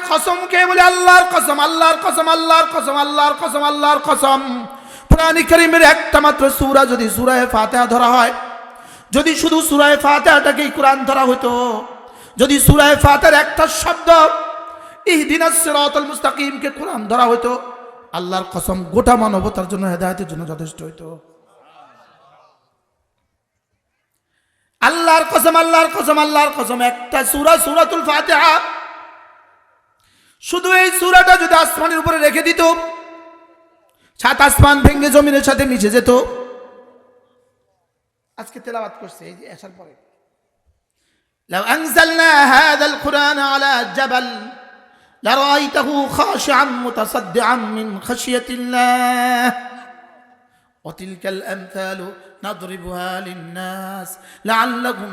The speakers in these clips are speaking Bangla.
কসম খেয়ে বলি আল্লাহর কসম, আল্লাহর কসম, আল্লাহর কসম, আল্লাহর কসম, আল্লাহর কসম, কোরআন কারীমের একটা মাত্র সূরা যদি সূরা ফাতিহা ধরা হয়, যদি শুধু সূরা ফাতিহাটাকেই কোরআন ধরা হতো, যদি সূরা ফাতিহার একটা শব্দ ইহদিনাস সিরাতাল মুস্তাকিমকে কোরআন ধরা হতো, আল্লাহর কসম গোটা মানবতার জন্য হেদায়েতের জন্য যথেষ্ট হতো। আল্লাহর কসম, আল্লাহর কসম, আল্লাহর কসম, একটা সূরা সূরাতুল ফাতিহা, শুধু এই সূরাটা যদি আসমানের উপরে রেখে দিত, সাত আসমান ভেঙে জমিনের সাথে মিশে যেত। আজকে তেলাওয়াত করছে এই যে আসার পরে, লাউ আনজালনা হাযাল কুরআন আলা জাবাল লারাআইতাহু খাশিআন মুতাসাদ্দিআন মিন খাশিয়াতিল্লাহ ওয়া তিলকাল আমসালু নাদরিবুহা লিন-নাস লাআল্লাহুম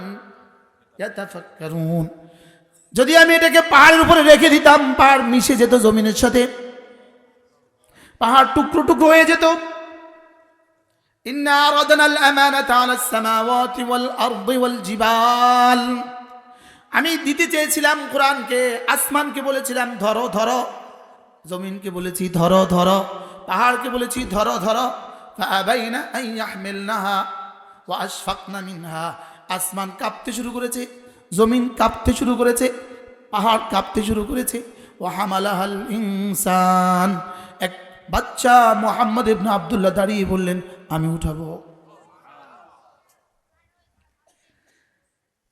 ইয়াতাফাক্কারুন। যদি আমি এটাকে পাহাড়ের উপরে রেখে দিতাম, পাহাড় মিশে যেত জমিনের সাথে, পাহাড় টুকরো টুকরো হয়ে যেত। ইন্না আরাদনাল আমানাতা আলাস সামাওয়াতি ওয়াল আরদি ওয়াল জিবাল, আমি দিতে চেয়েছিলাম কোরআনকে, আসমানকে বলেছিলাম ধরো ধরো, জমিনকে বলেছি ধরো ধরো, পাহাড়কে বলেছি ধরো ধরো, ফাআবাইনা আন ইয়াহমিলনাহা ওয়া আশফাকনা মিনহা। আসমান কাঁপতে শুরু করেছে, জমিন কাঁপতে শুরু করেছে, পাহাড় কাঁপতে শুরু করেছে। ওয়া হামালাহাল ইনসান, এক বাচ্চা মুহাম্মদ ইবনে আব্দুল্লাহ দাঁড়িয়ে বললেন আমি উঠাবো।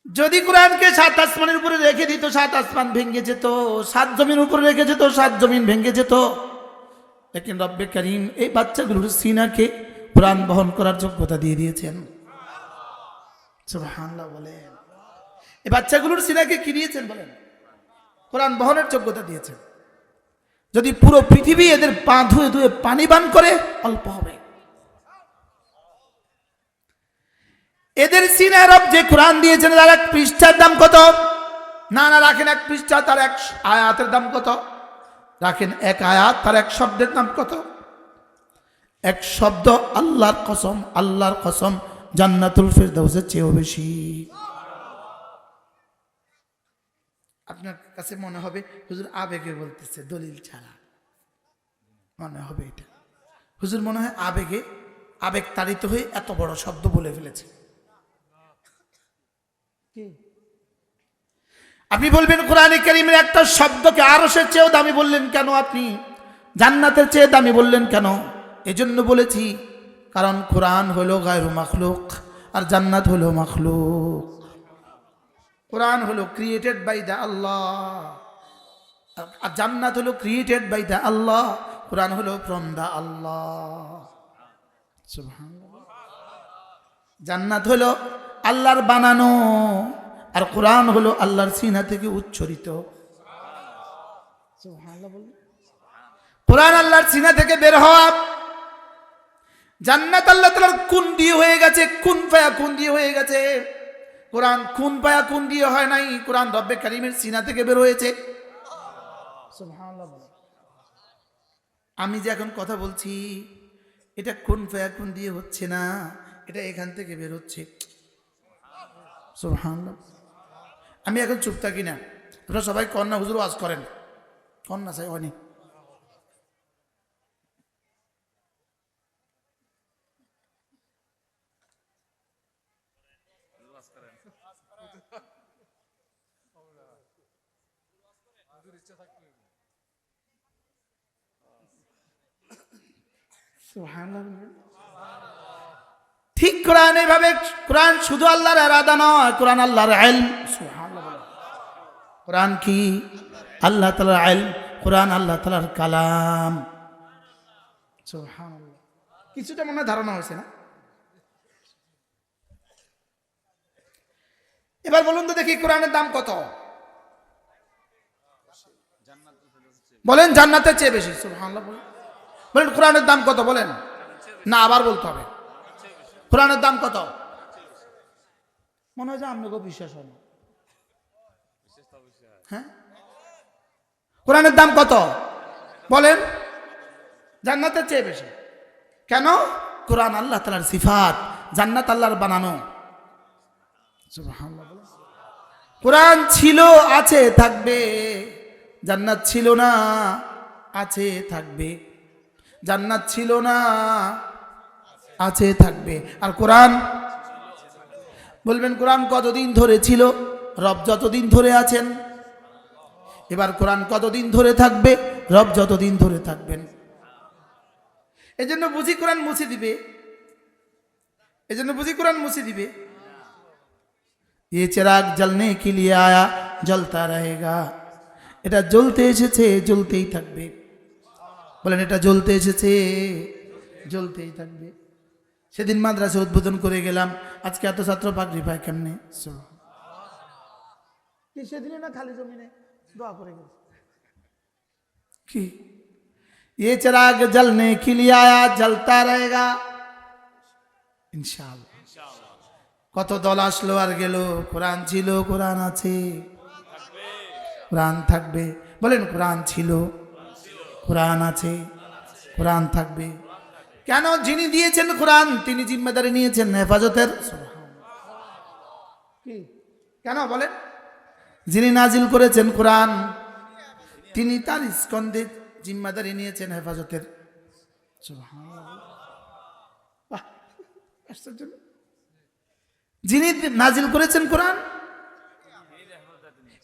যদি কোরআনকে সাত আসমানের উপরে রেখে দিত, সাত আসমান ভেঙে যেত, সাত জমিন উপরে রেখে যেত, সাত জমিন ভেঙে যেত। লেকিন রব্বে করিম এই বাচ্চাগুলোর সিনাকে কোরআন বহন করার যোগ্যতা দিয়ে দিয়েছেন। সুবহানাল্লাহ বলেন, এই বাচ্চাগুলোর সিনাকে কি দিয়েছেন বলেন? কোরআন বহনের যোগ্যতা দিয়েছেন। যদি পুরো পৃথিবী এদের পা ধুয়ে ধুয়ে পানি পান করে অল্প হবে। এদের সিনায় রব যে কোরআন দিয়েছেন তার এক পৃষ্ঠার দাম কত? না না, রাখেন এক পৃষ্ঠা, তার এক আয়াতের দাম কত? রাখেন এক আয়াত, তার এক শব্দের দাম কত? এক শব্দ আল্লাহর কসম, আল্লাহর কসম জান্নাতুল ফেরদাউসের চেয়েও বেশি। আপনার কাছে মনে হবে হুজুর আবেগে বলতেছে, দলিল ছাড়া মনে হবে এটা। হুজুর মনে হয় আবেগে, আবেগ তাড়িত হয়ে এত বড় শব্দ বলে ফেলেছে। আপনি বলবেন কোরআনে কারীমের একটা শব্দকে আরশের চেয়েও দামি বললেন কেন? আপনি জান্নাতের চেয়ে দামি বললেন কেন? এজন্য বলেছি কারণ কোরআন হলো গায়রু মাখলুক আর জান্নাত হলো মাখলুক। কোরআন হলো ক্রিয়েটেড বাই দ্য আল্লাহ আর জান্নাত হলো ক্রিয়েটেড বাই দ্য আল্লাহ। কোরআন হলো ফ্রম দ্য আল্লাহ। সুবহানাল্লাহ। জান্নাত হলো আল্লাহর বানানো আর কোরআন হলো আল্লাহর সিনা থেকে উচ্চারিত। সুবহানাল্লাহ বলুন। কোরআন আল্লাহর সিনা থেকে বের হওয়া, জান্নাত আল্লাহ তাআলার কুন দিয়ে হয়ে গেছে, কুন ফায়া কুন দিয়ে হয়ে গেছে। কোরআন কুন ফায়া কুন দিয়ে হয় নাই, কোরআন রব্বে কারীমের সিনা থেকে বের হয়েছে। সুবহানাল্লাহ বলুন। আমি যে এখন কথা বলছি এটা কুন ফায়া কুন দিয়ে হচ্ছে না, এটা এখান থেকে বের হচ্ছে। সুবহানাল্লাহ। আমি এখন চুপ থাকি না, আপনারা সবাই কন্যা হুজুর ওয়াজ করেন, কন্যা চাই হয়নি। ঠিক কোরআন এইভাবে, কোরআন শুধু আল্লাহর ইরাদা নয়, কোরআন আল্লাহর ইলম। সুবহানাল্লাহ। কোরআন কি? আল্লাহ তাআলার ইলম, কোরআন আল্লাহ তাআলার কালাম। সুবহানাল্লাহ। কিছুটা মনে ধারণা হয়েছে না? এবার বলুন তো দেখি কোরআনের দাম কত? বলেন জান্নাতের চেয়ে বেশি। সুবহানাল্লাহ বলেন। বলেন কোরআনের দাম কত? বলেন না, আবার বলতে হবে। কোরআনের দাম কত? মনে হয় যে আপনাকে বিশ্বাস হয় না। হ্যাঁ, কোরআনের দাম কত বলেন? জান্নাতের চেয়ে বেশি। কেন? কোরআন আল্লাহ তাআলার সিফাত, জান্নাত আল্লাহর বানানো। সুবহানাল্লাহ। কোরআন ছিল, আছে, থাকবে, জান্নাত ছিল না, আছে থাকবে। জান্নাত ছিল না, আছে থাকবে। আর কোরআন, বলবেন কোরআন কতদিন ধরে ছিল? রব যতদিন ধরে আছেন। এবার কোরআন কতদিন ধরে থাকবে? রব যতদিন ধরে থাকবেন। এজন্য বুঝি কোরআন মুছে দিবে, এজন্য বুঝি কোরআন মুছে দিবে। ये चिराग जलने के लिए आया जलता रहेगा। এটা জ্বলতে এসেছে, জ্বলতেই থাকবে। বলেন এটা জ্বলতে এসেছে, জ্বলতেই থাকবে। সেদিন মাদ্রাসা উদ্বোধন করে গেলাম, আজকে এত ছাত্র পাগড়ি পায় কেমনে? সেদিনে না খালি জমিনে দোয়া করে গেছে কি? ये चिराग जलने के लिए आया जलता रहेगा इंशाअल्लाह। কত দল আসলো আর গেল, কোরআন ছিল, কোরআন আছে, কোরআন থাকবে। বলেন কোরআন ছিল, কোরআন আছে, কোরআন থাকবে। কেন? যিনি দিয়েছেন কোরআন তিনি জিম্মেদারি নিয়েছেন হেফাজতের। কি কেন বলেন? যিনি নাজিল করেছেন কোরআন তিনি তার স্কন্ধে জিম্মেদারি নিয়েছেন হেফাজতের। যিনি নাজিল করেছেন কোরআন,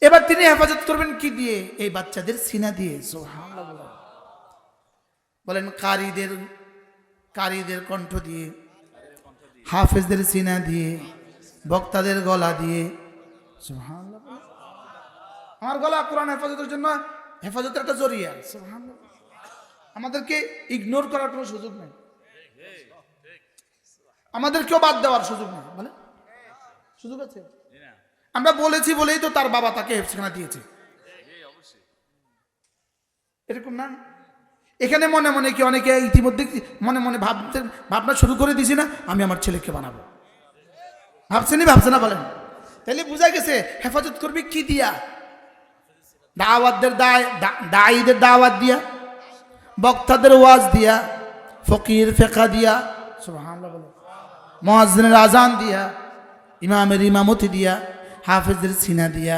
এবার তিনি হেফাজত করবেন কি দিয়ে? এই বাচ্চাদের সিনা দিয়ে। সুবহানাল্লাহ। বলেন কারীদের কণ্ঠ দিয়ে, হাফেজদের সিনা দিয়ে, বক্তাদের গলা দিয়ে। সুবহানাল্লাহ। আমার গলা কোরআন হেফাজতের জন্য হেফাজতের একটা জরিয়া। সুবহানাল্লাহ। আমাদেরকে ইগনোর করার কোনো সুযোগ নেই, আমাদেরকেও বাদ দেওয়ার সুযোগ নেই। বলে সুযোগ আছে? আমরা বলেছি বলেই তো তার বাবা তাকে হেফজখানা দিয়েছে, এরকম না? এখানে মনে মনে কি অনেকে ইতিমধ্যে মনে মনে ভাবনা শুরু করে দিছি না, আমি আমার ছেলেকে বানাবো। ভাবছে না? বলেন তাহলে বোঝা গেছে হেফাজত করবে কি দিয়া? দায়ীদের দাওয়াত দিয়া, বক্তাদের ওয়াজ দিয়া, ফকির ফিকহ দিয়া, সুবহানাল্লাহ বলে, মুয়াজ্জিনের আজান দিয়া, ইমামের ইমামতি দিয়া, হাফেজদের সিনা দিয়া,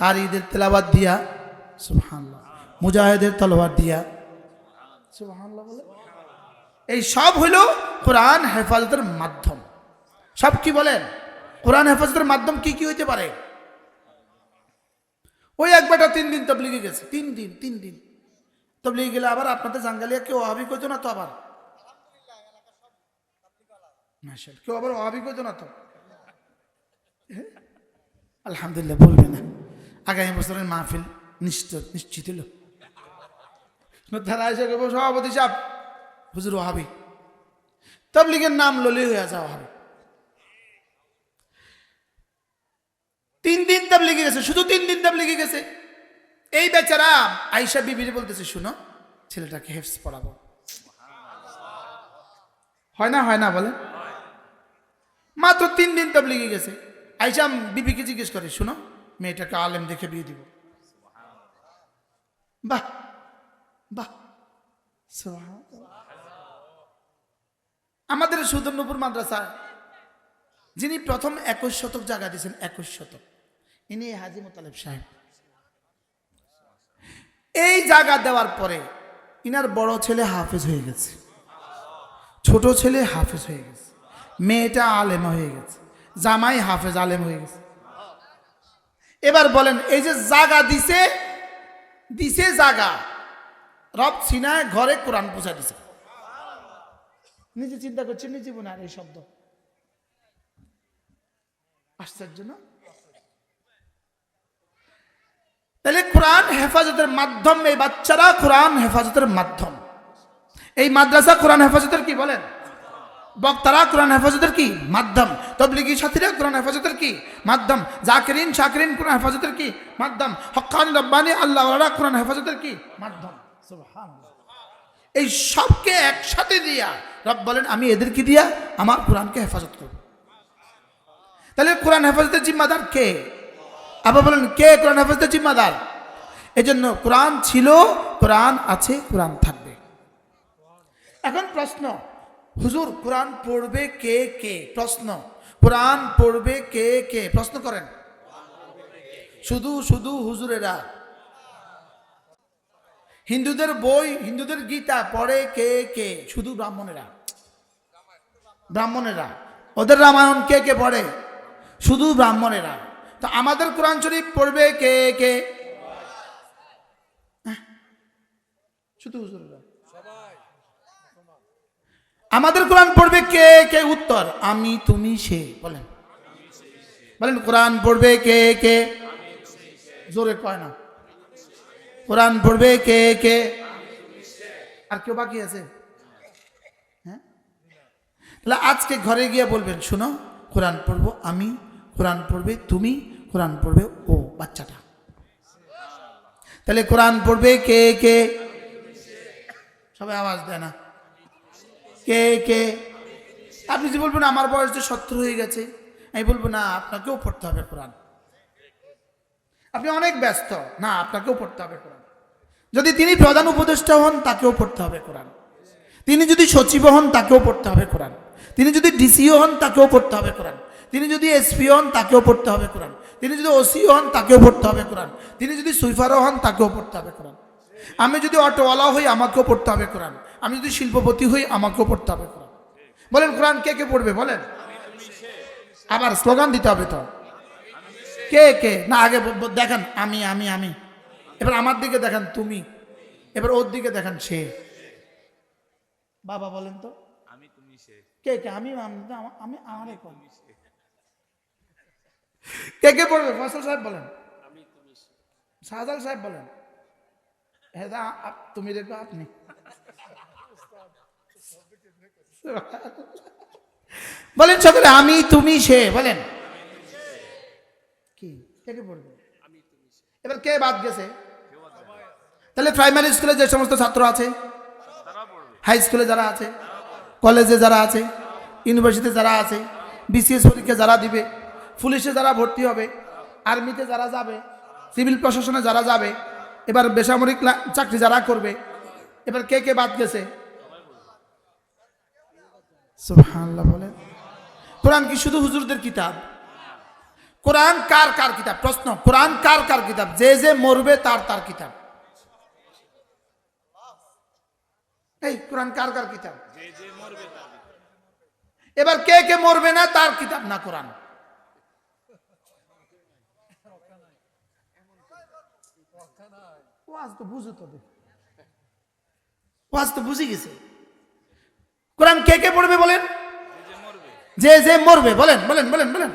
কারীদের তেলাওয়াত দিয়া, সুবহানাল্লাহ, মুজাহিদের তলোয়ার দিয়া, সুবহানাল্লাহ বলে। এই সব হলো কোরআন হেফাজতের মাধ্যম। সব কি বলেন? কোরআন হেফাজতের মাধ্যম কি কি হইতে পারে? ওই একবারটা 3 দিন তাবলীগে গেছে, 3 দিন তাবলীগে গেলে আবার আপনাদের জাঙ্গালিয়া কেউ ওয়াহাবি কইতো না তো? আবার মাশাআল্লাহ, কেউ আবার ওয়াহাবি কইতো না তো? আলহামদুলিল্লাহ বলবে না। আগামী বছরের মাহফিল নিশ্চিত হলো। ধারা এসে গেব সভাপতি সাহেব হুজুর ওয়াহাবি, তাবলীগের নাম ললে হয়ে যাওয়া হবে। 3 দিন তাবলীগে গেছে, শুধু 3 দিন তাবলীগে গেছে। এই বেচারা আয়েশা বিবিরে বলতেছে, শুনো ছেলেটাকে হেফজ পড়াবো। হয় না বলে? মাত্র 3 দিন তাবলীগে গেছে। আয়েশা বিবিকে জিজ্ঞেস করে, শুনো মেয়েটাকে আলেম দেখে বিয়ে দিব। বাহ, আমাদের সুদর্ণপুর মাদ্রাসা যিনি প্রথম 21 শতক জায়গা দিয়েছেন, 21 শতক, ইনি হাজী মোতালেব সাহেব। এই জায়গা দেওয়ার পরে ইনার বড় ছেলে হাফেজ হয়ে গেছে, ছোট ছেলে হাফেজ হয়ে গেছে, মেয়েটা আলেম হয়ে গেছে, জামাই হাফেজ আলেম হয়ে গেছে। এবার বলেন এই যে জায়গা দিছে জায়গা, রব সিনায় ঘরে কোরআন পৌঁছা দিছে। নিজে চিন্তা করছেন নিজে জীবনে আর এই শব্দ আশ্চর্য না? তাহলে কোরআন হেফাজতের মাধ্যম, এই বাচ্চারা কোরআন হেফাজতের মাধ্যম, এই মাদ্রাসা কোরআন হেফাজতের কি বলেন? বক্তারা কোরআন হেফাজতের কি মাধ্যম, তাবলীগী সাথীরা কোরআন হেফাজতের কি মাধ্যম, জাকিরিন শাকিরিন কোরআন হেফাজতের কি মাধ্যম, হক্কানি রব্বানি আল্লাহওয়ালা কোরআন হেফাজতের কি মাধ্যম। সুবহানাল্লাহ। এই সবকে একসাথে দিয়া রব বলেন আমি এদেরকে দিয়া আমার কোরআনকে হেফাজত করব। তাহলে কোরআন হেফাজতের জিম্মাদার কে? আবার বলেন কে কোরআন হেফাজতের জিম্মাদার? এজন্য কোরআন ছিল, কোরআন আছে, কোরআন থাকবে। এখন প্রশ্ন, হুজুর কোরআন পড়বে কে কে? প্রশ্ন, কোরআন পড়বে কে কে? প্রশ্ন করেন। শুধু হুজুরেরা? হিন্দুদের বই, হিন্দুদের গীতা পড়ে কে কে? শুধু ব্রাহ্মণেরা। ব্রাহ্মণেরা। ওদের রামায়ণ কে কে পড়ে? শুধু ব্রাহ্মণেরা। তো আমাদের কোরআন শরীফ পড়বে কে কে? শুধু হুজুররা। আমাদের কোরআন পড়বে কে কে? উত্তর আমি তুমি সে। বলেন বলেন কোরআন পড়বে কে কে? জোরে কয় না। কোরআন পড়বে কে কে? আর কেউ বাকি আছে? হ্যাঁ, তাহলে আজকে ঘরে গিয়ে বলবেন, শুনো, কোরআন পড়বো আমি, কোরআন পড়বে তুমি, কোরআন পড়বে ও বাচ্চাটা। তাহলে কোরআন পড়বে কে কে? সবাই আওয়াজ দেয় না। কে কে? আপনি যে বলবেন আমার বয়স যে 70 হয়ে গেছে, আমি বলবো না, আপনাকেও পড়তে হবে কোরআন। আপনি অনেক ব্যস্ত, না, আপনাকেও পড়তে হবে কোরআন। যদি তিনি প্রধান উপদেষ্টা হন, তাকেও পড়তে হবে কোরআন। তিনি যদি সচিব হন, তাকেও পড়তে হবে কোরআন। তিনি যদি ডিসিও হন, তাকেও পড়তে হবে কোরআন। তিনি যদি এসপি হন, তাকেও পড়তে হবে কোরআন। তিনি যদি ওসিও হন, তাকেও পড়তে হবে কোরআন। তিনি যদি সুইফারও হন, তাকেও পড়তে হবে কোরআন। আমি যদি অটোওয়ালা হই, আমাকেও পড়তে হবে কোরআন। আমি যদি শিল্পপতি হই, আমাকেও পড়তে হবে কোরআন। বলেন কোরআন কে কে পড়বে? বলেন। আবার স্লোগান দিতে হবে তো। কে কে? না, আগে দেখেন আমি আমি আমি, এবার আমার দিকে দেখেন তুমি, এবার ওর দিকে দেখেন সে। বাবা বলেন তো আমি তুমি সে কে কে? আমি আমি আমারে কোন কে কে পড়বে? ফয়সাল সাহেব বলেন। আমি তুমি সে। শাহজাল সাহেব বলেন। হেদা তুমি দেখো আপনি। বলেন সকলে আমি তুমি সে। বলেন কি কে কে পড়বে? এবার কে বাদ গেছে? তাহলে প্রাইমারি স্কুলে যে সমস্ত ছাত্র আছে, হাই স্কুলে যারা আছে, কলেজে যারা আছে, ইউনিভার্সিটিতে যারা আছে, বিসিএস পরীক্ষা যারা দিবে, পুলিশে যারা ভর্তি হবে, আর্মিতে যারা যাবে, সিভিল প্রশাসনে যারা যাবে, এবার বেসামরিক চাকরি যারা করবে, এবার কে কে বাদ গেছে? সুবহানাল্লাহ বলেন। কোরআন কি শুধু হুজুরদের কিতাব? কোরআন কার কার কিতাব? প্রশ্ন, কোরআন কার কার কিতাব? যে যে মরবে তার তার কিতাব। এই কোরআন কার কার কিতাব? এবার কে কে মরবে না তার কিতাব না কোরআন? ওয়াজ তো বুঝো তো, ওয়াজ তো বুঝে গেছে। কোরআন কে কে পড়বে বলেন? যে যে মরবে। বলেন বলেন বলেন বলেন।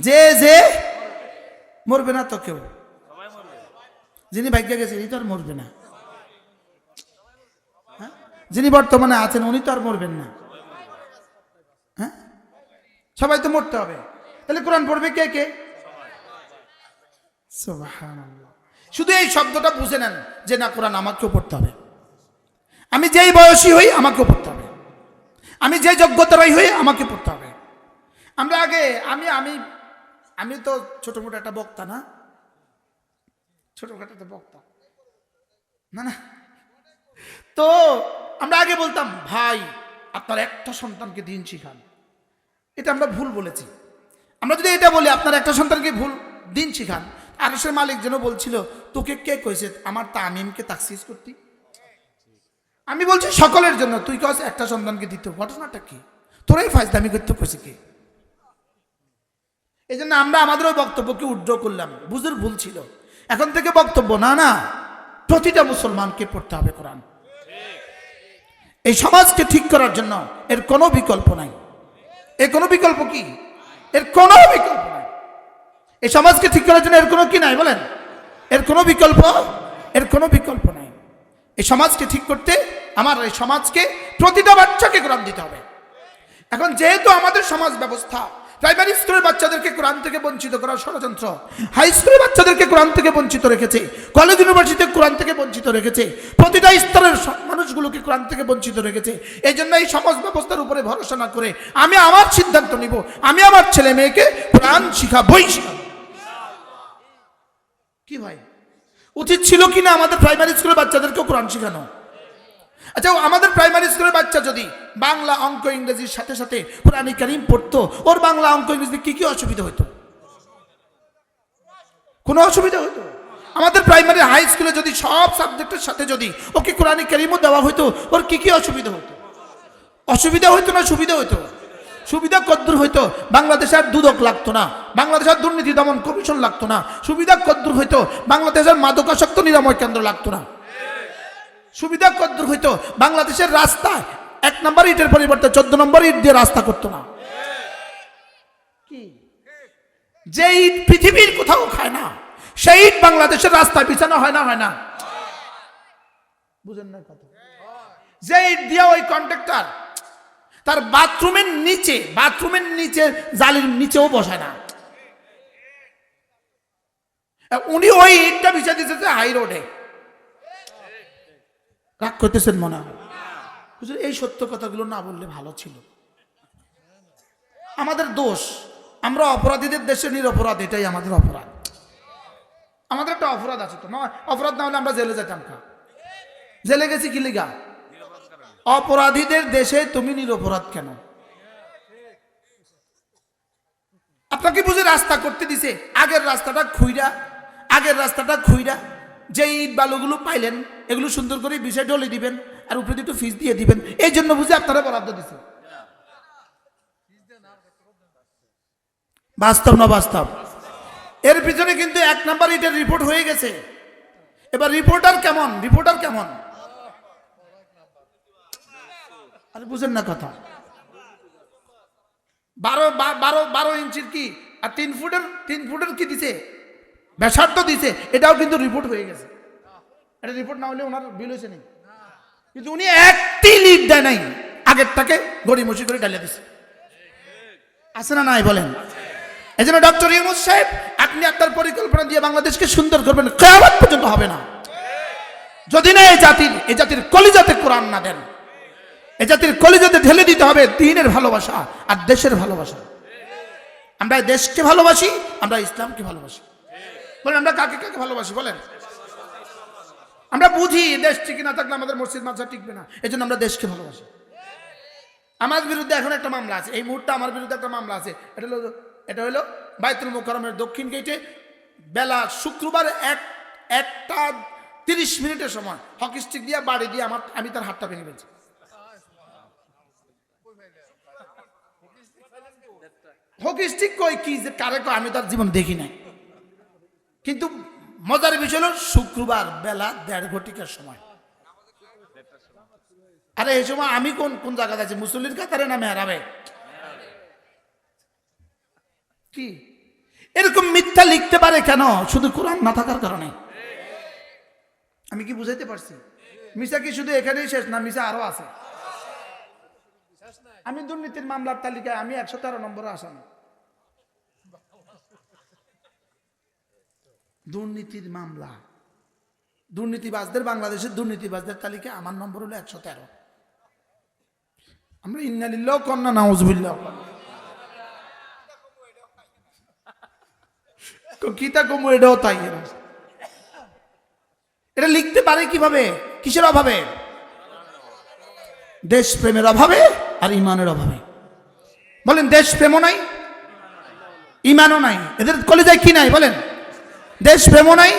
যে যে মরবে না তো কেউ। যিনি ভাগ্যে গেছে উনি তো আর মরবে না। যিনি বর্তমানে আছেন উনি তো আর মরবেন না। হ্যাঁ, সবাই তো মরতে হবে। তাহলে কোরআন পড়বে কে কে? সুবহানাল্লাহ। শুধু এই শব্দটা বুঝে নেন যে না, কোরআন আমাকেও পড়তে হবে। আমি যেই বয়সী হই আমাকেও পড়তে হবে। আমি যে যোগ্যতারাই হই আমাকে পড়তে হবে। আমরা আগে আমি আমি আমি তো ছোট মোটো একটা বক্তা না, ছোটখাটো একটা বক্তা না না। তো আমরা আগে বলতাম, ভাই আপনার একটা সন্তানকে দিন শিখান। এটা আমরা ভুল বলেছি। আমরা যদি এটা বলি আপনার একটা সন্তানকে ভুল দিন শিখান, আরশের মালিক যেন বলছিল তোকে কে কইছে আমার তামিমকে তাকসিস করতি? আমি বলছি সকলের জন্য, তুই কস একটা সন্তানকে দিতে, ঘটনাটা কি? তোরাই ফাজলামি করতে কইছে কি? এই জন্য আমরা আমাদের ওই বক্তব্যকে উড্র করলাম, বুঝুর ভুল ছিল। এখন থেকে বক্তব্য না না, প্রতিটা মুসলমানকে পড়তে হবে কোরআন। এই সমাজকে ঠিক করার জন্য এর কোনো বিকল্প নাই। এর কোনো বিকল্প কি? এর কোনো বিকল্প নাই। এই সমাজকে ঠিক করার জন্য এর কোনো কি নাই? বলেন, এর কোনো বিকল্প, এর কোনো বিকল্প নাই। এই সমাজকে ঠিক করতে আমার এই সমাজকে প্রতিটা বাচ্চাকে কোরআন দিতে হবে। এখন যেহেতু আমাদের সমাজ ব্যবস্থা প্রাইমারি স্কুলের বাচ্চাদেরকে কোরআন থেকে বঞ্চিত করার ষড়যন্ত্র, হাই স্কুলের বাচ্চাদেরকে কোরআন থেকে বঞ্চিত রেখেছে, কলেজ ইউনিভার্সিটিতে কোরআন থেকে বঞ্চিত রেখেছে, প্রতিটা স্তরের মানুষগুলোকে কোরআন থেকে বঞ্চিত রেখেছে। এই জন্য এই সমাজ ব্যবস্থার উপরে ভরসা না করে আমি আমার সিদ্ধান্ত নিব, আমি আমার ছেলে মেয়েকে কোরআন শিখাবই শিখাবো। কি ভাই, উচিত ছিল কিনা আমাদের প্রাইমারি স্কুলের বাচ্চাদেরকে কোরআন শেখানো? আচ্ছা, আমাদের প্রাইমারি স্কুলের বাচ্চা যদি বাংলা অঙ্ক ইংরেজির সাথে সাথে কোরআনে কারীম পড়তো, ওর বাংলা অঙ্ক ইংরেজিতে কি কি অসুবিধা হতো? কোনো অসুবিধা হতো? আমাদের প্রাইমারি হাই স্কুলে যদি সব সাবজেক্টের সাথে যদি ওকে কোরআনে কারিমও দেওয়া হতো, ওর কি কি অসুবিধা হতো? অসুবিধা হইতো না সুবিধা হইতো? সুবিধা কদ্দুর হইতো? বাংলাদেশে আর দুদক লাগতো না, বাংলাদেশের দুর্নীতি দমন কমিশন লাগতো না। সুবিধা কদ্দুর হইতো? বাংলাদেশের মাদকাসক্ত নিরাময় কেন্দ্র লাগতো না। সুবিধা কদ্দুর হইতো? বাংলাদেশের রাস্তায় 1 নম্বর ইটের পরিবর্তে 14 নম্বর ইট দিয়ে রাস্তা করতো না। কি যে ইট পৃথিবীর কোথাও খায় না, সেই ইট বাংলাদেশের রাস্তায় বিছানো হয় না? হয় না? বুঝেন না কথা? যে ইট দিয়ে ওই কন্ট্রাক্টর তার বাথরুমের নিচে জালির নিচেও বসায় না, উনি ওই ইটটা বিছা দিতেছে হাই রোডে। রাগ করতেছেন মনে হয়? এই সত্য কথাগুলো না বললে ভালো ছিল। আমাদের দোষ, আমরা অপরাধীদের দেশে নিরপরাধ, এটাই আমাদের অপরাধ। আমাদের একটা অপরাধ আছে তো, অপরাধ না হলে আমরা জেলে যেতাম না। জেলে গেছি কি লিগা? অপরাধীদের দেশে তুমি নিরপরাধ কেন? আপনাকে বুঝে রাস্তা করতে দিছে, আগের রাস্তাটা খুইরা যে ইট বালুগুলো পাইলেন এগুলো সুন্দর করে বিষয় ঢলে দিবেন আর উপরে একটু ফিস দিয়ে দিবেন, এই জন্য বুঝে আপনারা বরাদ্দ দিছে। বাস্তব না বাস্তব? এর পিছনে কিন্তু 1 নম্বর ইটের রিপোর্ট হয়ে গেছে। এবার রিপোর্টার কেমন? আরে বুঝেন না কথা? 12 ইঞ্চির কি আর 3 ফুটের কি দিছে, ব্যাসার্ধ দিছে, এটাও কিন্তু রিপোর্ট হয়ে গেছে। এটা রিপোর্ট না হলে ওনার বিল হয়েছে নেই, কিন্তু উনি একটি লিড দেয় নাই, আগেরটাকে গড়িমসি করে ডালিয়ে দিছে। আছে না নাই বলেন? এই জন্য ডক্টর ইউনূস সাহেব, আপনি আপনার পরিকল্পনা দিয়ে বাংলাদেশকে সুন্দর করবেন, কিয়ামত পর্যন্ত হবে না যদি না এই জাতির কলিজাতে কোরআন না দেন। এই জাতির কলিজাতে ঢেলে দিতে হবে দ্বীনের ভালোবাসা আর দেশের ভালোবাসা। আমরা দেশকে ভালোবাসি, আমরা ইসলামকে ভালোবাসি। বলেন আমরা কাকে কাকে ভালোবাসি বলেন? আমরা বুঝি দেশ টিকে না থাকলে আমাদের মসজিদ মাদ্রাসা টিকবে না, এই জন্য আমরা দেশকে ভালোবাসি। আমার বিরুদ্ধে এখন একটা মামলা আছে, এই মুহূর্তে আমার বিরুদ্ধে একটা মামলা আছে। এটা হলো বাইতুল মুকাররমের দক্ষিণ গেটে বেলা শুক্রবার 1:30 সময় হকি স্টিক দিয়ে বাড়ি দিয়ে আমি তার হাতটা ভেঙে ফেলছি। হকি স্টিক কই কি যে কারে কয় আমি তার জীবন দেখি নাই, কিন্তু মজার বিষয় হলো শুক্রবার বেলা 1:30 সময়। আরে এই সময় আমি কোন জায়গাতে আছি? মুসল্লির কাতারে না মেহরাবে? কি এরকম মিথ্যা লিখতে পারে কেন? শুধু কোরআন না থাকার কারণে। আমি কি বুঝাইতে পারছি? মিশা কি শুধু এখানেই শেষ না? মিশা আরো আছে। আমি দুর্নীতির মামলার তালিকায় আমি 113 নম্বরে আসামি। দুর্নীতির মামলা, দুর্নীতিবাজদের, বাংলাদেশের দুর্নীতিবাজদের তালিকায় আমার নম্বর হলো 113। আমরা ইন্না লিল্লাহি ওয়া ইন্না নাউযুবিল্লাহ কিতা কম এটাও তাই। এটা লিখতে পারে কিভাবে? কিসের অভাবে? দেশপ্রেমের অভাবে আর ইমানের অভাবে। বলেন দেশপ্রেমও নাই, ইমানও নাই। এদের কলিজায় কি নাই বলেন? দেশপ্রেমও নাই,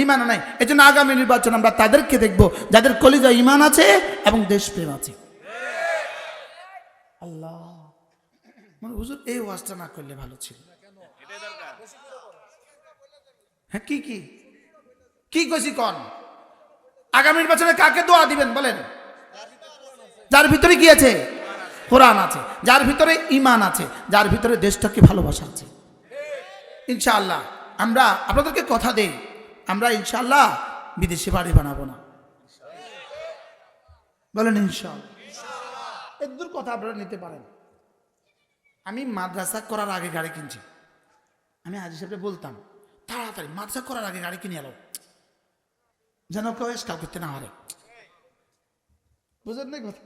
ইমানও নাই। এই জন্য আগামী নির্বাচন আমরা তাদেরকে দেখবো যাদের কলিজায় ইমান আছে এবং দেশপ্রেম আছে। আল্লাহ, মানে হুজুর এই ওয়াজটা না করলে ভালো ছিল। হ্যাঁ কি কি কি কইছি কোন? আগামী নির্বাচনে কাকে দোয়া দিবেন বলেন? যার ভিতরে কি আছে? কোরআন আছে, যার ভিতরে ঈমান আছে, যার ভিতরে দেশটাকে ভালোবাসা আছে। ইনশাআল্লাহ আমরা আপনাদেরকে কথা দেই, আমরা ইনশাআল্লাহ বিদেশে বাড়ি বানাবো না। বলেন ইনশাআল্লাহ। এর দূর কথা আপনারা নিতে পারেন। আমি মাদ্রাসা করার আগে গাড়ি কিনছি। আমি হাজী সাহেবকে বলতাম তাড়াতাড়ি মাদ্রাসা করার আগে গাড়ি কিনে এলো, যেন কেউ স্কাল করতে না হারে। বুঝলেন না কথা?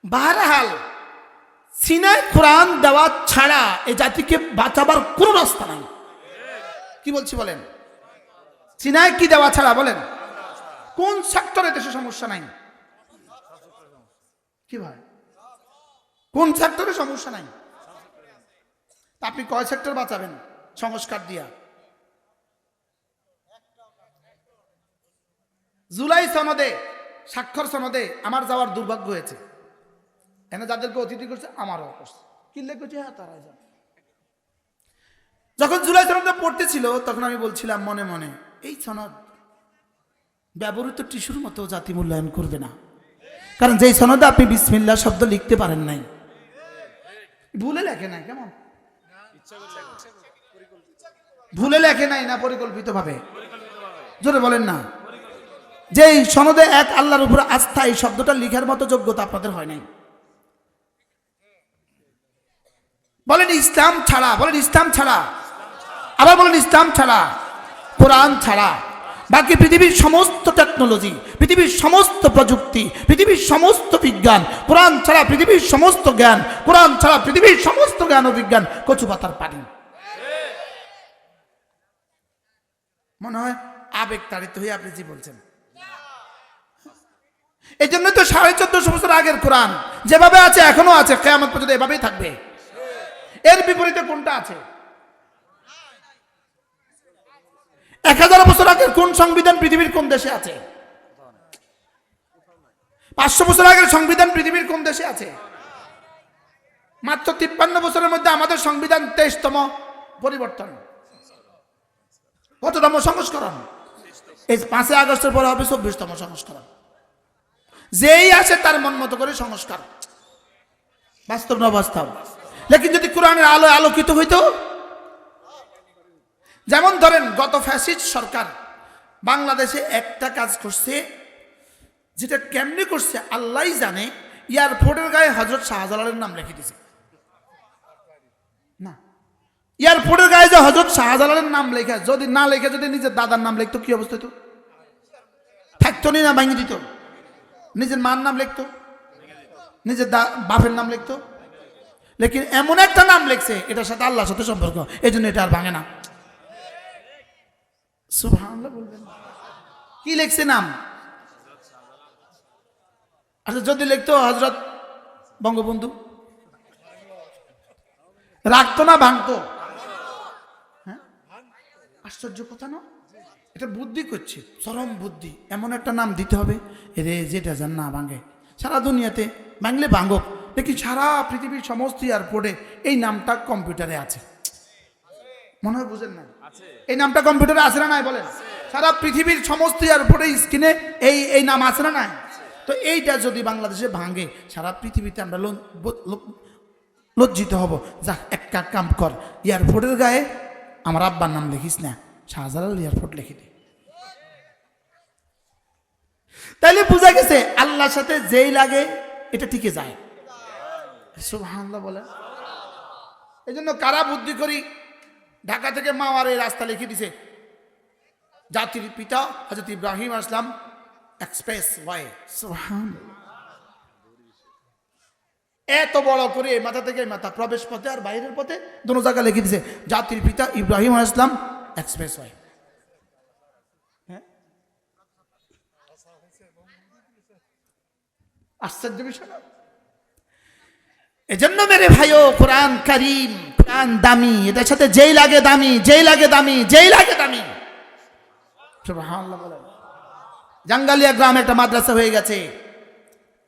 বাহরহাল সিনায় কোরআন দেওয়া ছাড়া এই জাতিকে বাঁচাবার কোন রাস্তা নাই। কি বলছি বলেন? সিনায় কি দেওয়া ছাড়া বলেন? কোন সেক্টরে দেশে সমস্যা নাই? কি ভাই কোন সেক্টরে সমস্যা নাই? আপনি কয় সেক্টর বাঁচাবেন সংস্কার দিয়া? জুলাই সনদে, স্বাক্ষর সনদে আমার যাওয়ার দুর্ভাগ্য হয়েছে। এনে যাদেরকে অতিথি করছে আমারও করছে, কি লেখছে হ্যাঁ তারাই জানে। যখন জুলাই সনদটা পড়তেছিল তখন আমি বলছিলাম মনে মনে, এই সনদ ব্যবহৃত টিস্যুর মতো জাতি মূল্যায়ন করবে না, কারণ যেই সনদে আপনি বিসমিল্লাহ শব্দ লিখতে পারেন নাই, ভুলে লেখে নাই, কেমন ভুলে লেখে নাই না পরিকল্পিত ভাবে, জোরে বলেন না, যেই সনদে এক আল্লাহর উপর আস্থা, এই শব্দটা লিখার মতো যোগ্যতা আপনাদের হয় নাই। বলেন ইসলাম ছাড়া, বলেন ইসলাম ছাড়া, আবার বলেন ইসলাম ছাড়া, কোরআন ছাড়া বাকি পৃথিবীর সমস্ত টেকনোলজি, পৃথিবীর সমস্ত প্রযুক্তি, পৃথিবীর সমস্ত বিজ্ঞান, কোরআন ছাড়া পৃথিবীর সমস্ত জ্ঞান, কোরআন ছাড়া পৃথিবীর সমস্ত জ্ঞান ও বিজ্ঞান কচু পাতার পানি। মনে হয় আবেগ তাড়িত হয়ে আপনি জি বলছেন। এই জন্য তো 1450 বছর আগের কোরআন যেভাবে আছে এখনো আছে, কিয়ামত পর্যন্ত এভাবেই থাকবে। এর বিপরীতে কোনটা আছে? 1000 বছর আগের কোন সংবিধান পৃথিবীর কোন দেশে আছে? 500 বছর আগের সংবিধান পৃথিবীর কোন দেশে আছে? মাত্র 53 বছরের মধ্যে আমাদের সংবিধান 23তম পরিবর্তন, কততম সংস্করণ? এই 5 আগস্টের পরে হবে 24তম সংস্করণ। যেই আসে তার মন মতো করে সংস্কার, বাস্তব না বাস্তব? লেকিন যদি কোরআনের আলোয় আলোকিত হইতো, যেমন ধরেন গত ফ্যাসিস্ট সরকার বাংলাদেশে একটা কাজ করছে, যেটা কেমনি করছে আল্লাহই জানে। এয়ারপোর্টের গায়ে হযরত শাহজালালের নাম লিখে দিয়েছে। না, এয়ারপোর্টের গায়ে যে হযরত শাহজালালের নাম লেখা, যদি না লেখে যদি নিজের দাদার নাম লিখতো কি অবস্থা হতো? থাকতো না ভাঙিয়ে দিত। নিজের মার নাম লিখতো, নিজের বাপের নাম লিখতো, লেকিন এমন একটা নাম লিখছে এটার সাথে আল্লাহর সাথে সম্পর্ক, এই জন্য এটা আর ভাঙে না। সুবহানাল্লাহ বলবেন। কি লিখছে নাম? আচ্ছা যদি লিখতো হযরত বঙ্গবন্ধু, রাখতো না ভাঙতো? হ্যাঁ, আশ্চর্য কথা না? এটা বুদ্ধি করছে, চরম বুদ্ধি। এমন একটা নাম দিতে হবে রে যেটা যেন না ভাঙে। সারা দুনিয়াতে ভাঙলে ভাঙক, দেখি সারা পৃথিবীর সমস্ত এয়ারপোর্টে এই নামটা কম্পিউটারে আছে। মনে হয় বুঝেন না? এই নামটা কম্পিউটারে আছে না নাই বলেন? সারা পৃথিবীর সমস্ত এয়ারপোর্টে স্ক্রিনে এই নাম আছে না নাই? তো এইটা যদি বাংলাদেশে ভাঙে, সারা পৃথিবীতে আমরা লজ্জিত হব। যাক, একটা কাম কর, এয়ারপোর্টের গায়ে আমার আব্বার নাম লিখিস না, শাহজালাল এয়ারপোর্ট লিখে দে। তাইলে বোঝা গেছে আল্লাহর সাথে যেই লাগে এটা টিকে যায়। সুবহানাল্লাহ বলে। এই জন্য কারা বুদ্ধি করি ঢাকা থেকে মাওয়ার এই রাস্তা লিখে দিছে জাতির পিতা হযরত ইব্রাহিম আলাইহিস সালাম এক্সপ্রেস ওয়ে। সুবহানাল্লাহ। এত বড় করে মাথা থেকে মাথা, প্রবেশ পথে আর বাইরের পথে দুটো জায়গা লিখে দিছে জাতির পিতা ইব্রাহিম আলাইহিস সালাম এক্সপ্রেস ওয়ে। আশ্চর্য বিষয় না? এজন্য মেরে ভাইও কোরআন কারীম, কোরআন দামি, এটার সাথে যেই লাগে দামি, যেই লাগে দামি, যেই লাগে দামি। সুবহানাল্লাহ বলেন। জাঙ্গালিয়া গ্রামে একটা মাদ্রাসা হয়ে গেছে,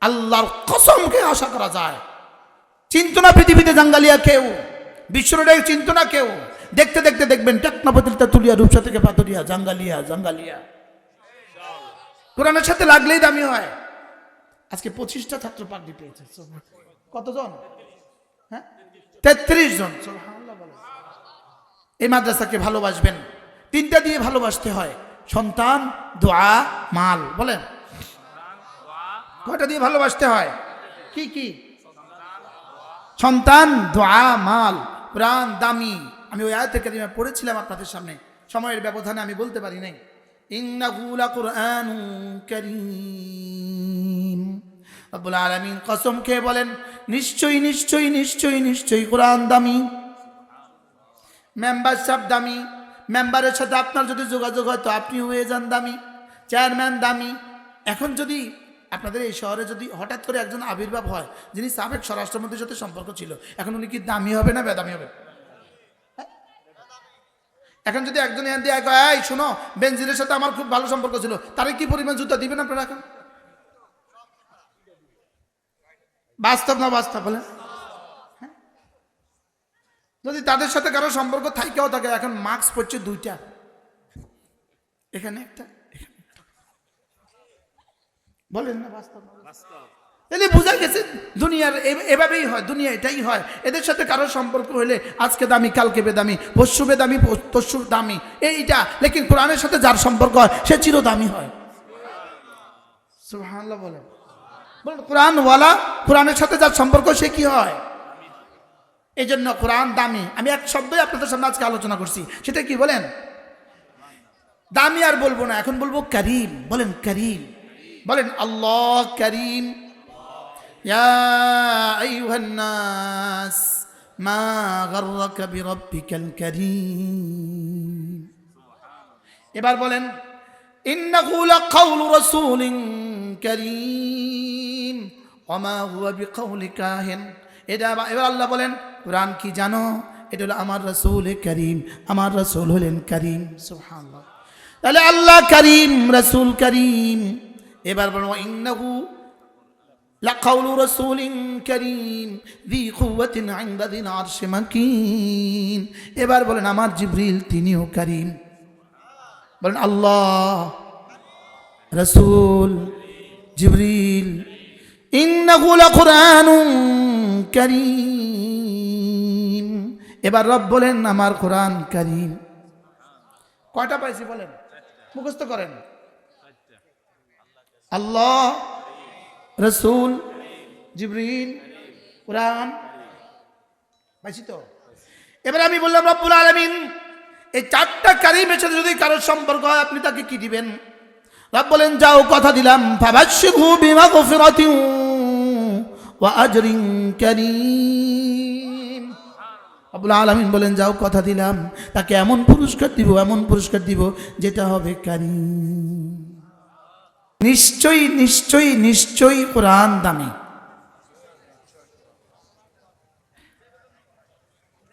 আল্লাহর কসমকে আশা করা যায় চিন্তা না পৃথিবীতে জাঙ্গালিয়া কেউ, বিশ্বরোডে চিন্তা না কেউ। দেখতে দেখতে দেখবেন টেকনোপতিলতা তুলিয়া, রূপসা থেকে পাথরিয়া, জাঙ্গালিয়া জাঙ্গালিয়া। কোরআনের সাথে লাগলেই দামি হয়। আজকে 25টা ছাত্র পাগড়ি পেয়েছে। কতজন? হ্যাঁ, 33 জন। সুবহানাল্লাহ বলেন। এই মাদ্রাসাকে ভালোবাসবেন, 3টা দিয়ে ভালোবাসতে হয়: সন্তান, দোয়া, মাল। বলেন কয়টা দিয়ে ভালোবাসতে হয়? কি কি? সন্তান, দোয়া, মাল। কোরআন দামি। আমি ওই আয়াতে কারিমা পড়েছিলাম আপনাদের সামনে, সময়ের ব্যবধানে আমি বলতে পারি নাই। ইন্নাহু লাকুরআনুন কারীম। রব্বুল আলামিন কসম খেয়ে বলেন, নিশ্চয়ই নিশ্চয়ই নিশ্চয়ই নিশ্চয়ই কোরআন দামি, মেম্বারশিপ দামি। মেম্বারের সাথে আপনার যদি যোগাযোগ হয় তো আপনি হয়ে যান দামি, চেয়ারম্যান দামি। এখন যদি আপনাদের এই শহরে যদি হঠাৎ করে একজন আবির্ভাব হয় যিনি সাবেক স্বরাষ্ট্রমন্ত্রীর সাথে সম্পর্ক ছিল, এখন উনি কি দামি হবে না বেদামি হবে? এখন যদি একজন এখান দিয়ে কয়, এই শোনো, বেনজিরের সাথে আমার খুব ভালো সম্পর্ক ছিল, তারে কি পরিমাণ জুতা দিবেন আপনারা? এখন বাস্তব না বাস্তব বলেন? হ্যাঁ? যদি তাদের সাথে কারো সম্পর্ক থাকেও থাকে, এখন মাস্ক পড়ছে দুইটা, এখানে একটা, এখানে একটা। বলেন না বাস্তব? তাহলে বোঝা গেছে দুনিয়ার এভাবেই হয়, দুনিয়া এটাই হয়। এদের সাথে কারো সম্পর্ক হলে আজকে দামি, কালকে বেদামি, পরশু বেদামি, তরশু দামি, এইটা। লেকিন কোরআনের সাথে যার সম্পর্ক হয় সে চিরদামি হয়। সুবহানাল্লাহ বলেন। বলেন কোরআনওয়ালা, কোরআনের সাথে যার সম্পর্ক সে কি হয়? এই জন্য কোরআন দামি। আমি এক শব্দই আপনাদের সামনে আজকে আলোচনা করছি, সেটা কি বলেন? দামি আর বলবো না, এখন বলবো করিম। বলেন করিম। বলেন আল্লাহ করিম। ইয়া আইয়ুহান নাস মা গাররাকা বিরাব্বিকাল করিম। এবার বলেন ইন্নাহু লাকাউলু রাসূলিন করিম ওয়া মা হুয়া বিকাউলি কাহিন। এবার আল্লাহ বলেন কোরআন কি জানো? এটা হলো আমার রাসূল করিম, আমার রাসূল হলেন করিম। সুবহানাল্লাহ। তাহলে আল্লাহ করিম, রাসূল করিম। এবার বলবো ইন্নাহু লাকাউলু রাসূলিন করিম যী কুওয়াতিন ইনদা যিল আরশি মাকিন। এবার বলেন আমার জিবরিল তিনিও করিম। বলেন আল্লাহ, রাসূল, জিবরিল। ইন্নাহু লাকুরআনুন কারীম। এবার রব বলেন আমার কোরআন কারীম। কয়টা পাইছি বলেন? মুখস্থ করেন। আল্লাহ, রাসূল, জিবরিল, কোরআন। পাইছি তো? এবার আমি বললাম রব্বুল আলামিন, এই চারটা কারীমের সাথে যদি কারোর সম্পর্ক হয় আপনি তাকে কি দিবেন? রব বলেন যাও কথা দিলাম, ফাবাশশিরহু বিমাগফিরাতিন ওয়া আজরিন কারীম। রব্বুল আলামিন বলেন যাও কথা দিলাম, তাকে এমন পুরস্কার দিব, এমন পুরস্কার দিব যেটা হবে কারীম। নিশ্চয়ই নিশ্চয়ই নিশ্চয়ই কোরআন দামি।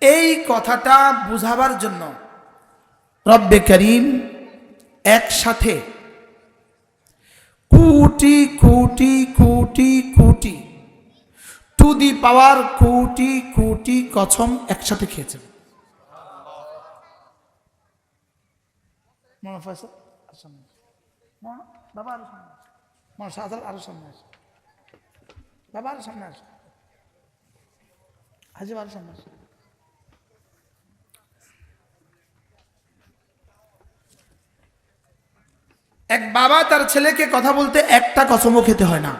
এই কথাটা বুঝাবার জন্য রব্বে করিম একসাথে কোটি কোটি কোটি কোটি টু দি পাওয়ার কোটি কোটি কসম একসাথে খেয়েছেন। বাবা আরো সামনে, আরো সামনে আসে, বাবা আরো সামনে আসে, হাজিব আরো সামনে আসে। এক বাবা তার ছেলেকে কথা বলতে একটা কসমও খেতে হয় না।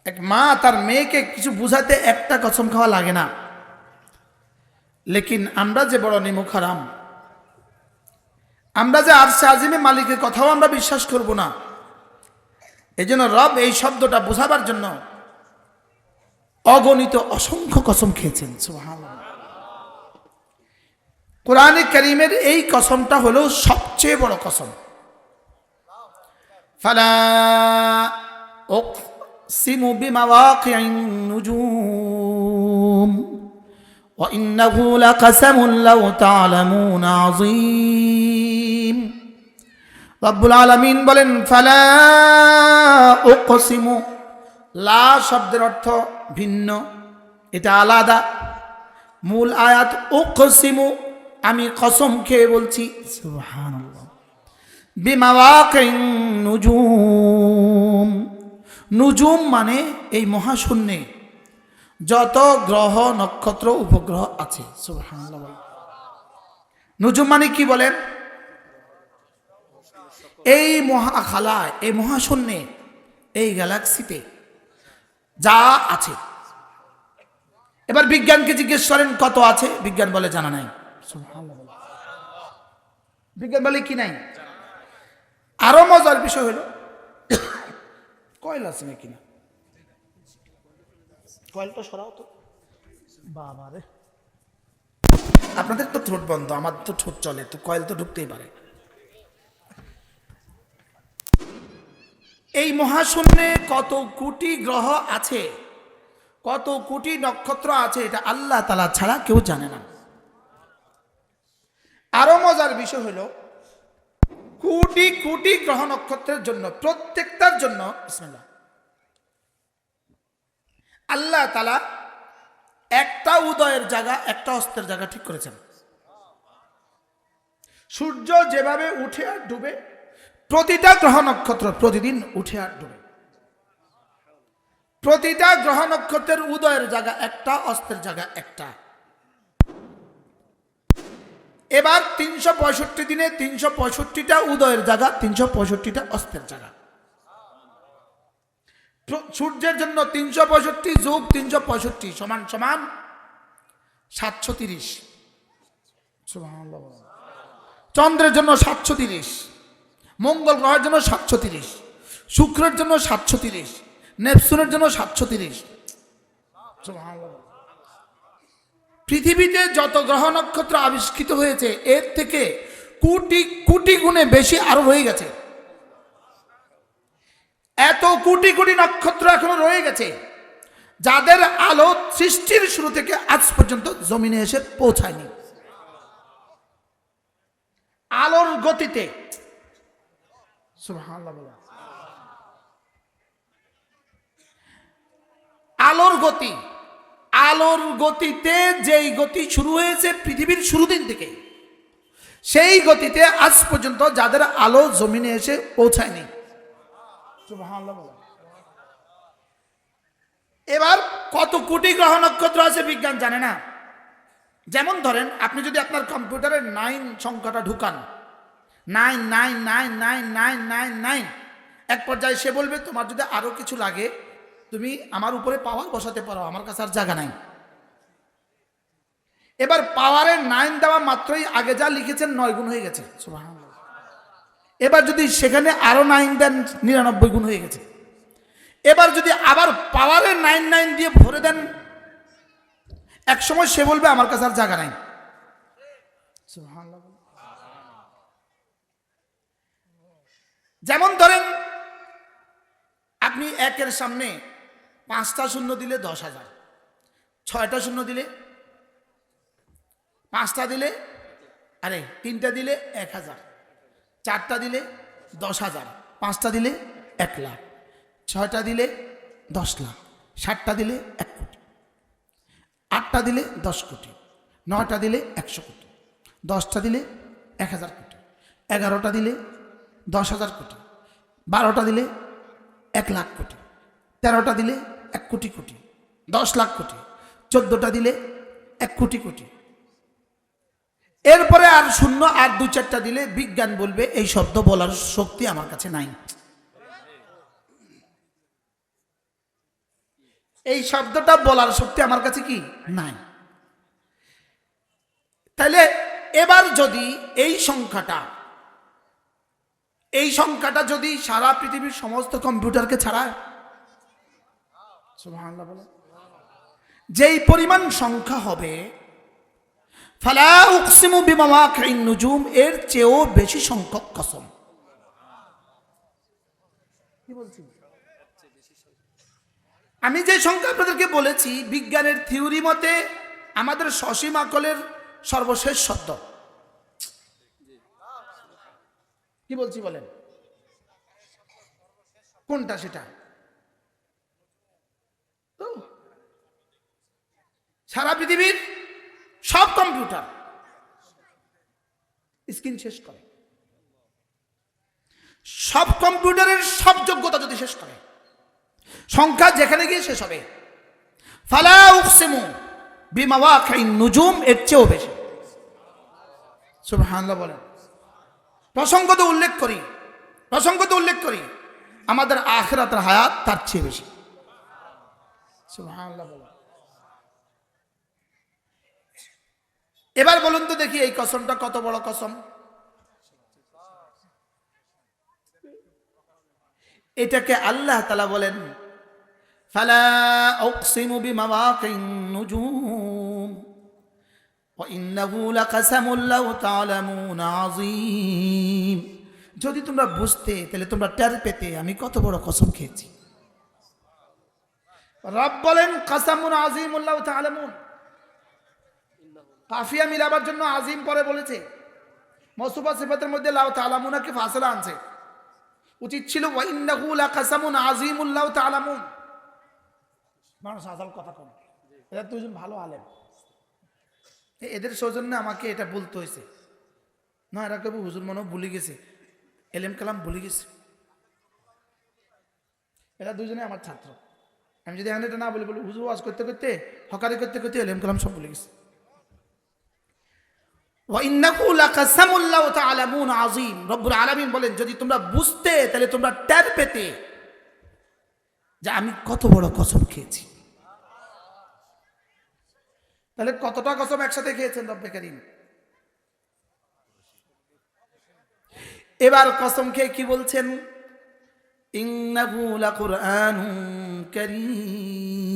এক মা তার মেয়েকে কিছু বুঝাতে একটা কসম খাওয়া লাগে না। লেকিন আমরা যে বড় নিমুখ হারাম, আমরা যে আরশে আজিমে মালিকের কথাও আমরা বিশ্বাস করব না। এই জন্য রব এই শব্দটা বোঝাবার জন্য অগণিত অসংখ্য কসম খেয়েছেন। সুবহানাল্লাহ। কোরআনে কারীমের এই কসমটা হলো সবচেয়ে বড় কসম। ফালা উকসিমু বিমাওয়াকিন নুজুম ওয়া ইন্নাহু লাকাসামুন লাউ তা'লামুনা আযীম। রব্বুল আলামিন বলেন ফালা উকসিমু। লা শব্দের অর্থ ভিন্ন, এটা আলাদা। মূল আয়াত উকসিমু, আমি কসম খেয়ে বলছি। সুবহানাল্লাহ। বিমাওয়াকিন নুজুম। নুজুম মানে এই মহাশূন্যে যত গ্রহ নক্ষত্র উপগ্রহ আছে। সুবহানাল্লাহ। নুজুম মানে কি বলেন? এই মহাখালায়, এই মহাশূন্যে, এই গ্যালাক্সিতে যা আছে। এবার বিজ্ঞানকে জিজ্ঞেস করেন কত আছে, বিজ্ঞান বলে জানা নাই। সুবহানাল্লাহ। বিজ্ঞান বলে কি নাই। আরো মজার বিষয় হলো কয়েল আছে নাকি না। কয়েলটা সরাও তো বাবা রে। আপনাদের তো ঠোঁট বন্ধ, আমার তো ঠোঁট চলে, তো কয়েল তো ঢুকতেই পারে। এই মহাশূন্যে কত কোটি গ্রহ আছে, কত কোটি নক্ষত্র আছে, এটা আল্লাহ তাআলা ছাড়া কেউ জানে না। মজার বিষয় হলো কোটি কোটি গ্রহ নক্ষত্রের জন্য, প্রত্যেকটার জন্য বিসমিল্লাহ, আল্লাহ তাআলা একটা উদয়ের জায়গা, একটা অস্তের জায়গা ঠিক করেছেন। সূর্য যেভাবে উঠে আর ডুবে, প্রতিটা গ্রহ নক্ষত্র প্রতিদিন উঠে আর ডুবে। প্রতিটা গ্রহ নক্ষত্রের উদয়ের জায়গা একটা, অস্তের জায়গা একটা। এবার 365 দিনে 365টা উদয়ের জায়গা, 365টা অস্তের জায়গা। সূর্যের জন্য 365 যোগ 365 সমান সমান 730। সুবহানাল্লাহ। চন্দ্রের জন্য 730, মঙ্গল গ্রহের জন্য 730, শুক্রের জন্য 730, নেপচুনের জন্য 730। সুবহানাল্লাহ। পৃথিবীতে যত গ্রহ নক্ষত্র আবিষ্কৃত হয়েছে এর থেকে কোটি কোটি গুণে বেশি আরো রয়ে গেছে। এত কোটি কোটি নক্ষত্র এখনো রয়ে গেছে যাদের আলো সৃষ্টির শুরু থেকে আজ পর্যন্ত জমিনে এসে পৌঁছায়নি। আলোর গতিতে, সুবহানাল্লাহ, আলোর গতি, আলোর গতিতে যেই গতি শুরু হয়েছে পৃথিবীর শুরু দিন থেকে, সেই গতিতে আজ পর্যন্ত যাদের আলো জমিনে এসে পৌঁছায়নি। সুবহানাল্লাহ। এবার কত কোটি গ্রহ নক্ষত্র আছে বিজ্ঞান জানে না। যেমন ধরেন আপনি যদি আপনার কম্পিউটারে 9 সংখ্যাটা ঢুকান, 9999999, এক পর্যায়ে সে বলবে তোমার যদি আরো কিছু লাগে তুমি আমার উপরে পাওয়ার বসাতে পারো, আমার কাছে আর জায়গা নাই। এবার পাওয়ারের 9 দেওয়া মাত্রই আগে যা লিখেছেন 9 গুণ হয়ে গেছে। সুবহানাল্লাহ। এবার যদি সেখানে আরো 9 দেন 99 গুণ হয়ে গেছে। এবার যদি আবার পাওয়ারের 99 দিয়ে ভরে দেন, এক সময় সে বলবে আমার কাছে আর জায়গা নাই। সুবহানাল্লাহ। যেমন ধরেন আপনি একের সামনে 5টা শূন্য দিলে 10,000, 6টা শূন্য দিলে, 5টা দিলে, 3টা দিলে 1,000, 4টা দিলে 10,000, 5টা দিলে 1 লাখ, 6টা দিলে 10 লাখ, 7টা দিলে 1 কোটি, 8টা দিলে 10 কোটি, 9টা দিলে 100 কোটি, 10টা দিলে 1,000 কোটি, 11টা দিলে 10,000 কোটি, 12টা দিলে 1 লাখ কোটি, 13টা দিলে 1 কোটি কোটি, 10 লাখ কোটি, 14টা দিলে 1 কোটি কোটি। এরপরে আর শূন্য আর 2-4টা দিলে বিজ্ঞান বলবে এই শব্দ বলার শক্তি আমার কাছে নাই, এই শব্দটা বলার শক্তি আমার কাছে কি নাই। তাহলে এবার যদি এই সংখ্যাটা যদি সারা পৃথিবীর সমস্ত কম্পিউটারকে ছাড়ায়, সুবহানাল্লাহ বলে, যেই পরিমাণ সংখ্যা হবে, ফালা উকসিমু বিমাওয়াকিন নুজুম, এর চেয়েও বেশি সংখ্যক কসম। কি বলছি? আমি যে সংখ্যা আপনাদেরকে বলেছি বিজ্ঞানের থিওরি মতে আমাদের সসীম আকলের সর্বশেষ শব্দ। কি বলছি বলেন? কোনটা সেটা? তো সারা পৃথিবীর সব কম্পিউটার স্ক্রিন শেষ করে, সব কম্পিউটারের সব যোগ্যতা যদি শেষ করে, সংখ্যা যেখানে গিয়ে শেষ হবে, ফালা উকসিমু বিমাওয়াকিন নুজুম, এর চেয়েও বেশি। সুবহানাল্লাহ বলেন। প্রসঙ্গত উল্লেখ করি আমাদের আখিরাতের হায়াত তার চেয়ে বেশি। সুবহানাল্লাহ বলেন। এবার বলুন তো দেখি এই কসমটা কত বড় কসম। এটাকে আল্লাহ তাআলা বলেন ফালা উকসিমু বিমাওয়াকিন নুজুম ওয়া ইন্নাহু লাকাসামুন লাউ তা'লামুনা আযীম। যদি তোমরা বুঝতে তাহলে তোমরা টের পেতে আমি কত বড় কসম খেয়েছি। রব বলেন কাসামুন আযীমুন লাউ তা'লামুন, কাফিয়া মিলাবার জন্য আজিম পরে বলেছে, মওসুফা সিফাতের মধ্যে লাউ তাআলামুনাকে ফাসলা আনছে, উচিত ছিল ওয়া ইন্নাহু লাকাসামুন আযীমুন লাউ তাআলামুন। মানুষ আসল কথা কম, এরা দুজন ভালো আলেম, এদের সৌজন্যে আমাকে এটা বলতে হয়েছে। না এরা কেবল হুজুর মনে ভুলে গেছে, এলেম কালাম ভুলে গেছে। এরা দুজনে আমার ছাত্র। আমি যদি এখানে এটা না বলি, বলি হুজুর ওয়াজ করতে করতে, হকারি করতে করতে এলেম কালাম সব ভুলে গেছে। রব্বুল আলামিন বলেন, যদি তোমরা বুঝতে তাহলে তোমরা টের পেতে যে আমি কত বড় কসম খেয়েছি। তাহলে কতটা কসম একসাথে খেয়েছেন রব্বে কারীম? এবার কসম খেয়ে কি বলছেন? ইন্নাহু লাকুরআনুন কারীম,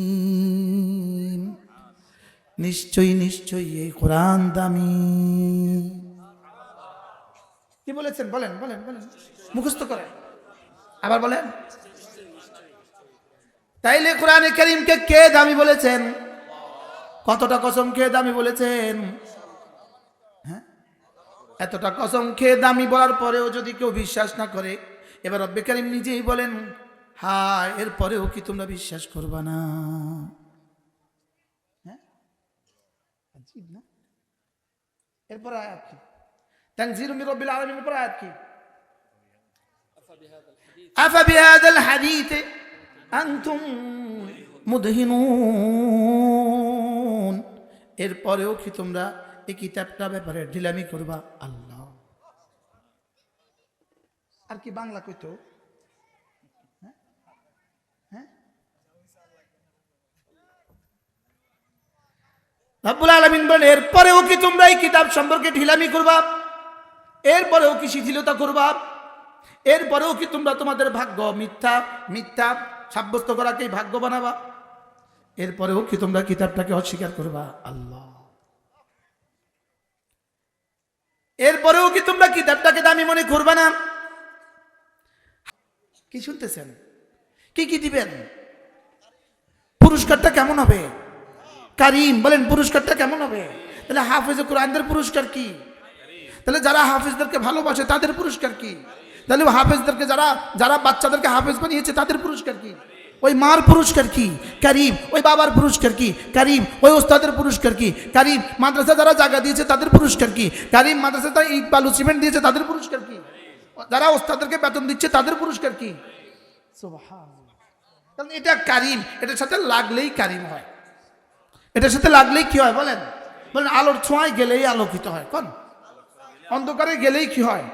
নিশ্চয়ই নিশ্চয়ই এই কোরআন দামি। কি বলেছেন? বলেন বলেন বলেন, মুখস্থ করেন, আবার বলেন। তাইলে কোরআনে কারীমকে কে দামি বলেছেন? কতটা কসম খেয়ে দামি বলেছেন? হ্যাঁ, এতটা কসম খেয়ে দামি বলার পরেও যদি কেউ বিশ্বাস না করে, এবার রব্বে কারীম নিজেই বলেন, হ্যাঁ এরপরেও কি তোমরা বিশ্বাস করবা না? হ্যাঁ, আজীব না? এরপর আয়াত কি? তানজিলু মির রাব্বিল আলামিন, এরপর আয়াত কি? আফা বিহাযাল হাদীথ আনতুম মুদহিনুন, এরপরেও কি তোমরা এই কিতাবটা ব্যাপারে ঢিলামি করবা? আল্লাহ, আর কি বাংলা কইতো? হ্যাঁ, রব্বুল আলামিন বলেন, এরপরেও কি তোমরা এই কিতাব সম্পর্কে ঢিলামি করবা? এরপরেও কি শিথিলতা করবা? এরপরেও কি তোমরা তোমাদের ভাগ্য মিথ্যা মিথ্যা সাব্যস্ত করাকেই ভাগ্য বানাবা? এরপরেও কি তোমরা কিতাবটাকে অস্বীকার করবা? আল্লাহ, এরপরেও কি তোমরা কিতাবটাকে দামি মনে করবা না? কি শুনতেছেন? কি কি দিবেন? পুরস্কারটা কেমন হবে? কারীম, বলেন পুরস্কারটা কেমন হবে? তাহলে হাফেজ কোরআনদের পুরস্কার কি? তাহলে যারা হাফেজদেরকে ভালোবাসে তাদের পুরস্কার কি? তাহলে হাফেজদেরকে যারা যারা বাচ্চাদেরকে হাফেজ বানিয়েছে তাদের পুরস্কার কি? ওই মার পুরস্কার কি? কারীম। ওই বাবার পুরস্কার কি? কারীম। ওই ওস্তাদের পুরস্কার কি? কারীম। মাদ্রাসা যারা জায়গা দিয়েছে তাদের পুরস্কার কি? কারীম। মাদ্রাসা যারা ইট বালু সিমেন্ট দিয়েছে তাদের পুরস্কার কি? যারা ওস্তাদেরকে বেতন দিচ্ছে তাদের পুরস্কার কি? সুবহানাল্লাহ। কারণ এটা কারীম, এটার সাথে লাগলেই কারীম হয়। এটার সাথে লাগলেই কি হয় বলেন? বলেন আলোর ছোঁয়ায় গেলেই আলোকিত হয়। কোন অন্ধকারে গেলেই কি হয়?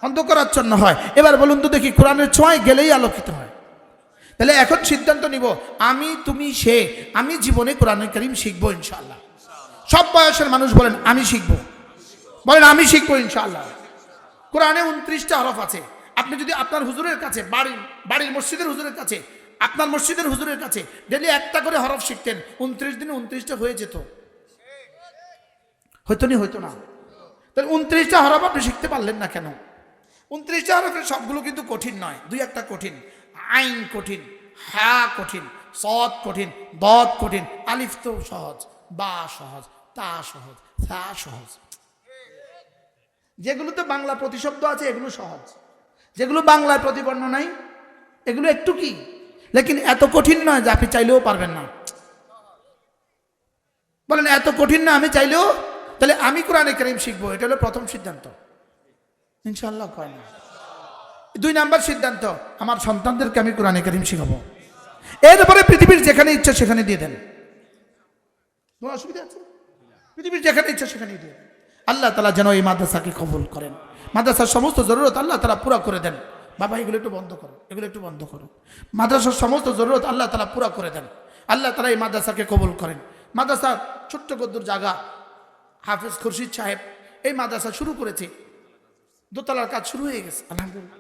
অন্ধকারাচ্ছন্ন হয়। এবার বলুন তো দেখি, কোরআনের ছোঁয়ায় গেলেই আলোকিত হয়। তাহলে এখন সিদ্ধান্ত নিব, আমি তুমি সে, আমি জীবনে কোরআনুল কারীম শিখবো ইনশাআল্লাহ। সব বয়সের মানুষ বলেন আমি শিখবো, বলেন আমি শিখবো ইনশাআল্লাহ। কোরআনে 29টা হরফ আছে। আপনি যদি আপনার হুজুরের কাছে, বাড়ির মসজিদের হুজুরের কাছে, আপনার মসজিদের হুজুরের কাছে ডেলি একটা করে হরফ শিখতেন, 29 দিনে 29টা হয়ে যেত? হয়তো নি, হয়তো না। তাহলে 29টা হরফ আপনি শিখতে পারলেন না কেন? 29টা হরফের সবগুলো কিন্তু কঠিন নয়, দুই একটা কঠিন। আইন কঠিন, হা কঠিন, সদ কঠিন, দদ কঠিন, আলিফ তো সহজ, বা সহজ, তা সহজ, সা সহজ। যেগুলোতে বাংলা প্রতিশব্দ আছে এগুলো সহজ, যেগুলো বাংলায় প্রতিবর্ণ নাই এগুলো একটু কি, লেকিন এত কঠিন নয় যে আপনি চাইলেও পারবেন না। বলেন এত কঠিন না আমি চাইলেও। তাহলে আমি কোরআনে কারীম শিখবো, এটা হলো প্রথম সিদ্ধান্ত ইনশাআল্লাহ। কয় না? 2 নাম্বার সিদ্ধান্ত, আমার সন্তানদেরকে আমি কোরআনে কারীম শিখাবো। এরপরে পৃথিবীর যেখানে ইচ্ছা সেখানে দিয়ে দেন, কোনো অসুবিধা আছে? পৃথিবীর যেখানে ইচ্ছা সেখানে দিয়ে দেন। আল্লাহ তাআলা যেন এই মাদ্রাসাকে কবুল করেন, মাদ্রাসার সমস্ত জরুরত আল্লাহ তাআলা পুরা করে দেন। বাবা এগুলো একটু বন্ধ করো, এগুলো একটু বন্ধ করো। মাদ্রাসার সমস্ত জরুরত আল্লাহ তাআলা পুরা করে দেন। আল্লাহ তাআলা এই মাদ্রাসাকে কবুল করেন। মাদ্রাসার ছোট্ট গদ্দুর জায়গা, হাফেজ খুরশিদ সাহেব এই মাদ্রাসা শুরু করেছে, দোতলার কাজ শুরু হয়ে গেছে আলহামদুলিল্লাহ।